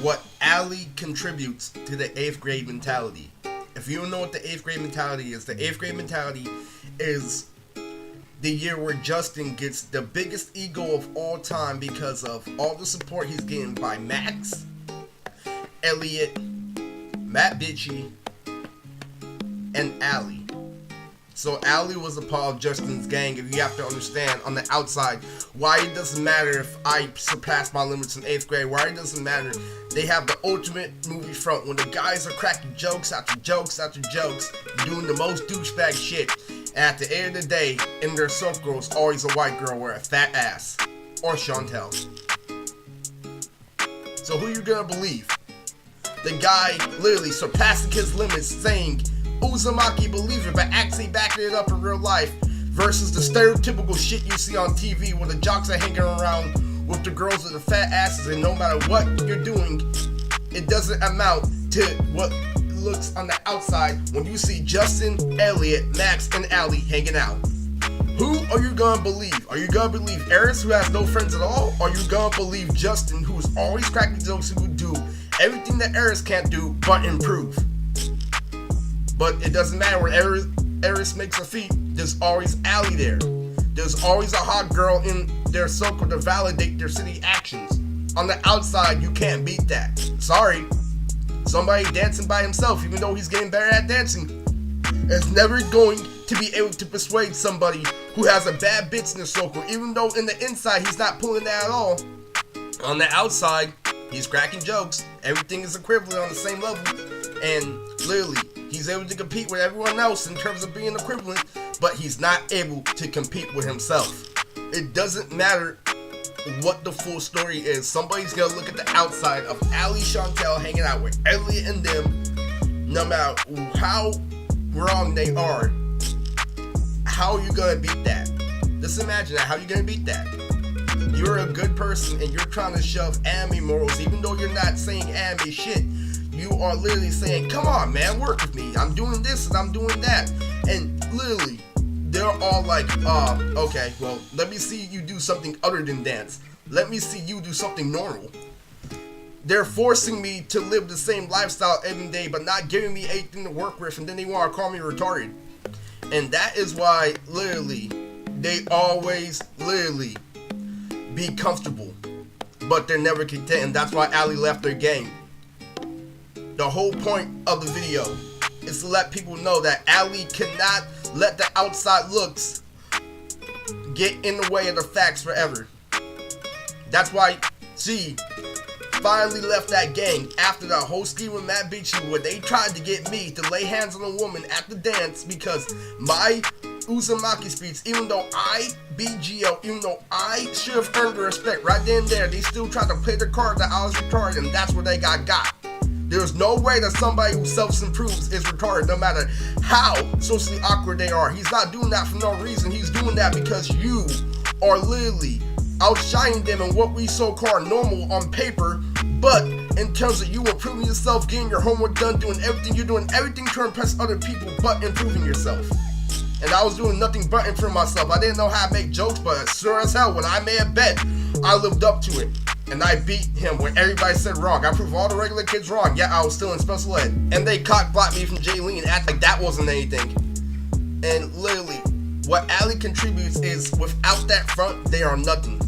what Allie contributes to the 8th grade mentality. If you don't know what the 8th grade mentality is, the 8th grade mentality is the year where Justin gets the biggest ego of all time because of all the support he's getting by Max, Elliot, Matt Bitchy, and Allie. So Allie was a part of Justin's gang, and you have to understand on the outside why it doesn't matter if I surpass my limits in 8th grade, why it doesn't matter. They have the ultimate movie front when the guys are cracking jokes after jokes after jokes, doing the most douchebag shit. And at the end of the day, in their circle is always a white girl with a fat ass. Or Chantel. So who you gonna believe? The guy literally surpassing his limits, saying Uzumaki believes it, but actually backing it up in real life, versus the stereotypical shit you see on TV where the jocks are hanging around with the girls with the fat asses, and no matter what you're doing, it doesn't amount to what looks on the outside when you see Justin, Elliot, Max, and Allie hanging out. Who are you gonna believe? Are you gonna believe Eris, who has no friends at all? Or are you gonna believe Justin, who's always cracking jokes, who would do everything that Eris can't do but improve? But it doesn't matter when Eris makes a feat, there's always Allie there. There's always a hot girl in their circle to validate their city actions. On the outside, you can't beat that. Sorry. Somebody dancing by himself, even though he's getting better at dancing, is never going to be able to persuade somebody who has a bad bitch in the circle, even though in the inside he's not pulling that at all. On the outside, he's cracking jokes. Everything is equivalent on the same level. And literally, he's able to compete with everyone else in terms of being equivalent, but he's not able to compete with himself. It doesn't matter what the full story is. Somebody's gonna look at the outside of Allie Chantel hanging out with Elliot and them, no matter how wrong they are. How are you gonna beat that? Just imagine that. How are you gonna beat that? You're a good person and you're trying to shove anime morals, even though you're not saying anime shit. You are literally saying, come on, man, work with me. I'm doing this and I'm doing that. And literally, they're all like, okay, well, let me see you do something other than dance. Let me see you do something normal. They're forcing me to live the same lifestyle every day, but not giving me anything to work with, and then they want to call me retarded. And that is why, literally, they always, literally, be comfortable. But they're never content, and that's why Allie left their gang. The whole point of the video is to let people know that Allie cannot let the outside looks get in the way of the facts forever. That's why she finally left that gang after the whole scheme with Matt Beachy, where they tried to get me to lay hands on a woman at the dance because my Uzumaki speech, even though I beat Gio, even though I should have earned the respect right then and there, they still tried to play the card that I was retarded, and that's where they got. There's no way that somebody who self-improves is retarded, no matter how socially awkward they are. He's not doing that for no reason. He's doing that because you are literally outshining them in what we so-call normal on paper, but in terms of you improving yourself, getting your homework done, doing everything, you're doing everything to impress other people but improving yourself. And I was doing nothing but improving myself. I didn't know how to make jokes, but sure as hell, when I made a bet, I lived up to it. And I beat him when everybody said wrong. I proved all the regular kids wrong, yet I was still in special ed. And they cock-blocked me from Jaylene and act like that wasn't anything. And literally, what Allie contributes is, without that front, they are nothing.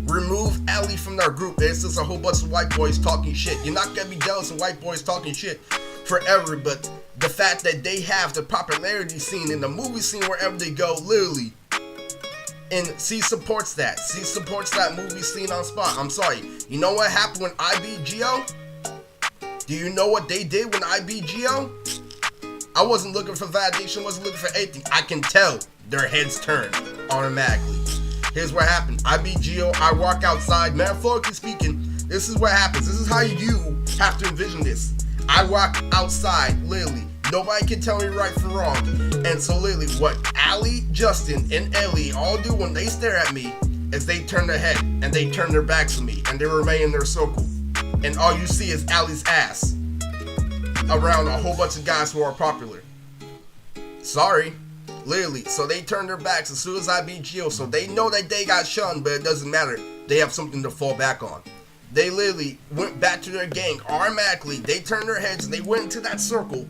Remove Allie from their group, it's just a whole bunch of white boys talking shit. You're not gonna be jealous of white boys talking shit forever, but the fact that they have the popularity scene in the movie scene wherever they go, literally. And C supports that. C supports that movie scene on spot. I'm sorry. You know what happened when I beat Gio? Do you know what they did when I beat Gio? I wasn't looking for validation, wasn't looking for anything. I can tell their heads turn automatically. Here's what happened. I beat Gio. I walk outside. Metaphorically speaking, this is what happens. This is how you have to envision this. I walk outside, literally. Nobody can tell me right from wrong. And so literally what Allie, Justin, and Ellie all do when they stare at me is they turn their head and they turn their backs on me and they remain in their circle. And all you see is Allie's ass around a whole bunch of guys who are popular. Sorry. Literally. So they turn their backs as soon as I beat Gio. So they know that they got shunned, but it doesn't matter. They have something to fall back on. they literally went back to their gang automatically. They turned their heads and they went into that circle.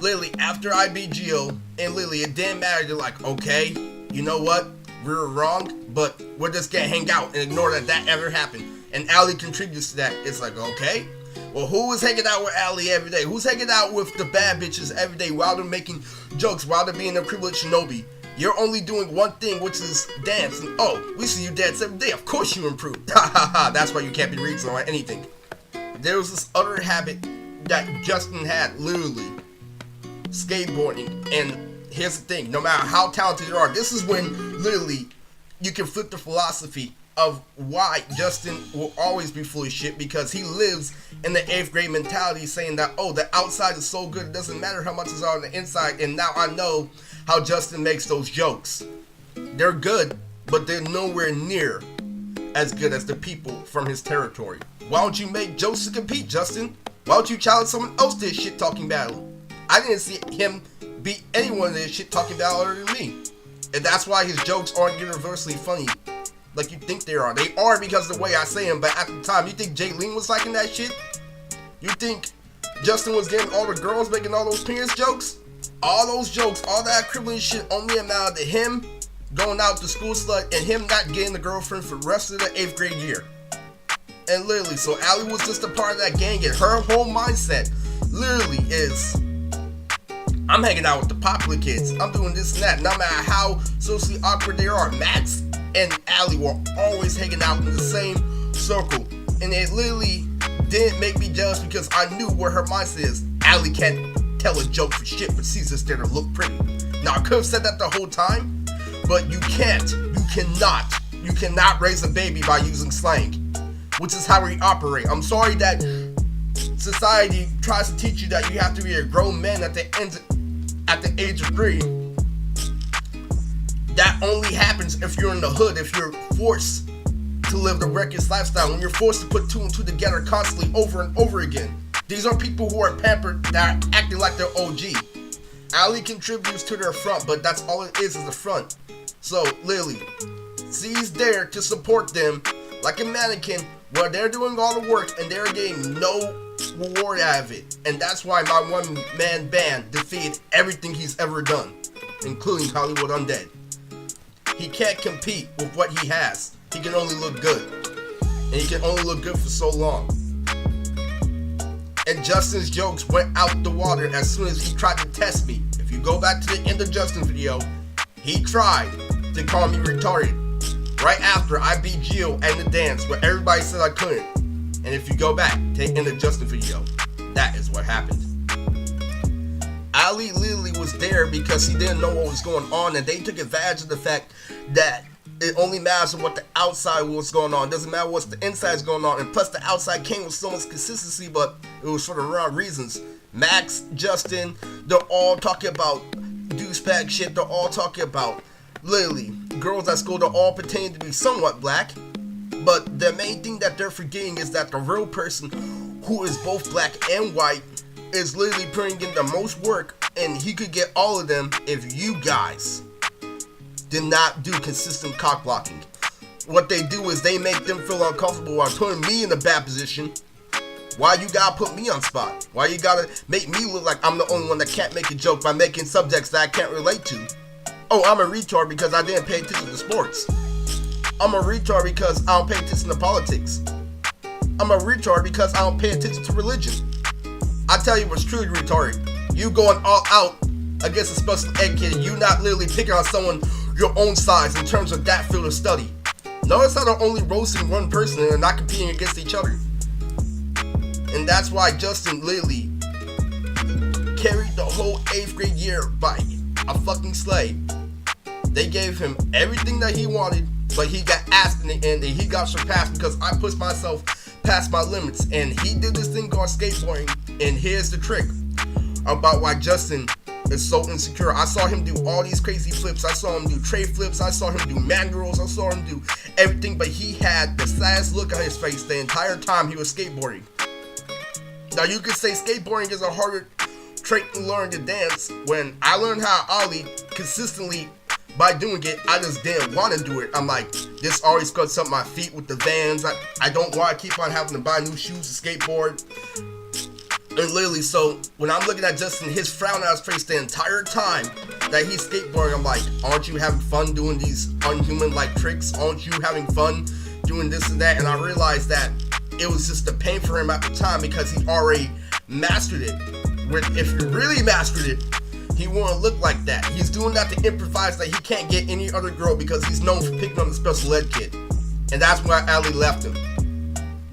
Literally, after I beat Gio, and literally, it didn't matter. They're like, okay, you know what? We were wrong, but we're just gonna hang out and ignore that ever happened. And Ali contributes to that. It's like, okay, well, who is hanging out with Ali every day? Who's hanging out with the bad bitches every day while they're making jokes, while they're being a privileged shinobi? You're only doing one thing, which is dance. And oh, we see you dance every day. Of course you improved. Ha ha ha. That's why you can't be reasonable on anything. There was this other habit that Justin had, literally, skateboarding. And here's the thing, no matter how talented you are, this is when literally you can flip the philosophy of why Justin will always be full of shit, because he lives in the 8th grade mentality, saying that, oh, the outside is so good, it doesn't matter how much is on the inside. And now I know how Justin makes those jokes. They're good, but they're nowhere near as good as the people from his territory. Why don't you make jokes to compete, Justin? Why don't you challenge someone else to a shit-talking battle? I didn't see him beat anyone in a shit-talking battle other than me. And that's why his jokes aren't universally funny like you think they are. They are because of the way I say them, but at the time, you think Jaylene was liking that shit? You think Justin was getting all the girls making all those penis jokes? All those jokes, all that crippling shit only amounted to him going out to school slut and him not getting the girlfriend for the rest of the 8th grade year. And literally, so Ali was just a part of that gang, and her whole mindset literally is, I'm hanging out with the popular kids, I'm doing this and that, no matter how socially awkward they are. Max and Ali were always hanging out in the same circle, and it literally didn't make me jealous because I knew where her mindset is. Ali can't tell a joke for shit, but she's just there to look pretty. Now, I could have said that the whole time, but you cannot raise a baby by using slang, which is how we operate. I'm sorry that society tries to teach you that you have to be a grown man at the age of 3. That only happens if you're in the hood, if you're forced to live the reckless lifestyle, when you're forced to put 2 and 2 together constantly over and over again. These are people who are pampered, that are acting like they're OG. Ali contributes to their front, but that's all it is the front. So, literally, she's there to support them like a mannequin while they're doing all the work and they're getting no reward out of it. And that's why my one-man band defeated everything he's ever done, including Hollywood Undead. He can't compete with what he has. He can only look good. And he can only look good for so long. And Justin's jokes went out the water as soon as he tried to test me. If you go back to the end of Justin's video, he tried to call me retarded right after I beat Gio and the dance, where everybody said I couldn't. And if you go back to the end of Justin's video, that is what happened. Ali literally was there because he didn't know what was going on, and they took advantage of the fact that it only matters what the outside was going on. It doesn't matter what's the inside is going on. And plus, the outside came with so much consistency, but it was for the wrong reasons. Max, Justin, they're all talking about douchebag shit. They're all talking about, literally, girls at school. They're all pretending to be somewhat black. But the main thing that they're forgetting is that the real person who is both black and white is literally putting in the most work, and he could get all of them if you guys did not do consistent cock blocking. What they do is they make them feel uncomfortable while putting me in a bad position. Why you gotta put me on spot? Why you gotta make me look like I'm the only one that can't make a joke by making subjects that I can't relate to? Oh, I'm a retard because I didn't pay attention to sports. I'm a retard because I don't pay attention to politics. I'm a retard because I don't pay attention to religion. I tell you what's truly retarded. You going all out against a special ed kid, you not literally picking on someone your own size in terms of that field of study. Notice how they're only roasting one person and they're not competing against each other. And that's why Justin literally carried the whole 8th grade year by a fucking sleigh. They gave him everything that he wanted, but he got asked in the end and he got surpassed because I pushed myself past my limits. And he did this thing called skateboarding. And here's the trick about why Justin is so insecure. I saw him do all these crazy flips. I saw him do tray flips. I saw him do man girls. I saw him do everything, but he had the saddest look on his face the entire time he was skateboarding. Now you could say skateboarding is a harder trait to learn to dance when I learned how Ali consistently by doing it, I just didn't want to do it. I'm like, this always cuts up my feet with the Vans. I don't want to keep on having to buy new shoes to skateboard. And literally, so when I'm looking at Justin, his frown on his face the entire time that he's skateboarding, I'm like, aren't you having fun doing these unhuman-like tricks? Aren't you having fun doing this and that? And I realized that it was just the pain for him at the time because he already mastered it. If he really mastered it, he won't look like that. He's doing that to improvise that he can't get any other girl because he's known for picking on the special ed kid. And that's why Allie left him.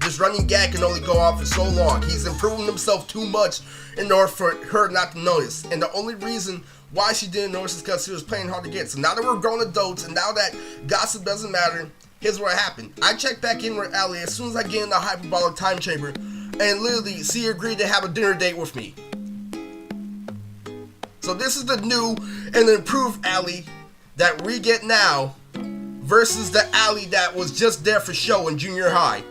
This running gag can only go on for so long. He's improving himself too much in order for her not to notice. And the only reason why she didn't notice is because he was playing hard to get. So now that we're grown adults and now that gossip doesn't matter, here's what happened. I checked back in with Allie as soon as I get in the hyperbolic time chamber and literally she agreed to have a dinner date with me. So this is the new and improved Allie that we get now versus the Allie that was just there for show in junior high.